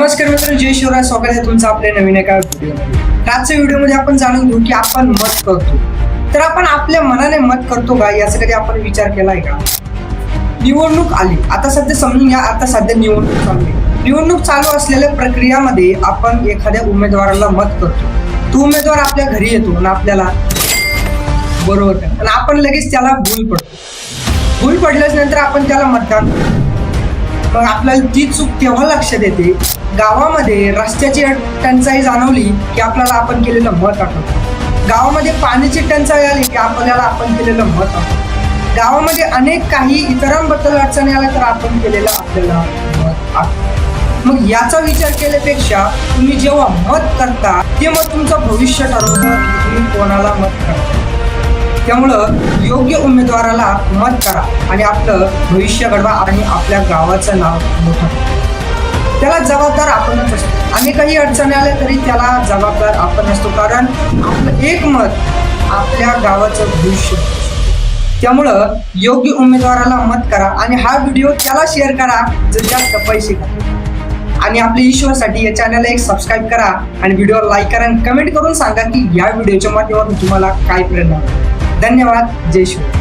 नमस्कार मित्रांनो, जय शिवराय. स्वागत आहे तुमचं आपल्या नवीन एका व्हिडिओमध्ये. आजच्या व्हिडिओमध्ये आपण जाणून घेऊ की आपण मत करतो तर आपण आपल्या मनाने मत करतो का, याचा कधी आपण विचार केलाय का? निवडणूक आली, आता सध्या समजून घ्या, आता सध्या निवडणूक चालू आहे. निवडणूक चालू असलेल्या प्रक्रियामध्ये आपण एखाद्या उमेदवाराला मत करतो. तो उमेदवार आपल्या घरी येतो आणि आपल्याला बरोबर करतो आणि आपण लगेच त्याला भूल पडतो. भूल पडल्याच नंतर आपण त्याला मतदान करतो. मग आपल्याला ती चूक तेव्हा लक्षात येते, गावामध्ये रस्त्याची टंचाई जाणवली की आपल्याला आपण केलेलं मत आठवतं. गावामध्ये पाण्याची टंचाई आली की आपल्याला आपण केलेलं मत आठवतं. गावामध्ये अनेक काही इतरांबद्दल अडचणी आल्या तर आपण केलेलं आपल्याला मत आठवतं. मग याचा विचार केल्यापेक्षा तुम्ही जेव्हा मत करता ते मत तुमचं भविष्य ठरवतं की तुम्ही कोणाला मत करता. त्यामुळं योग्य उमेदवाराला मत करा आणि आपलं भविष्य घडवा आणि आपल्या गावाचं नाव मोठं. त्याला जबाबदार आपणच असतो. आणि काही अडचणी आल्या तरी त्याला जबाबदार आपण असतो, कारण आपलं एक मत आपल्या गावाचं भविष्य. त्यामुळं योग्य उमेदवाराला मत करा आणि हा व्हिडिओ त्याला शेअर करा जर जास्त पैसे करा. आणि आपल्या ईश्वरसाठी या चॅनलला एक सबस्क्राईब करा आणि व्हिडिओ लाईक करा आणि कमेंट करून सांगा की या व्हिडिओच्या माध्यमातून तुम्हाला काय प्रेरणा. धन्यवाद. जय शिवराय.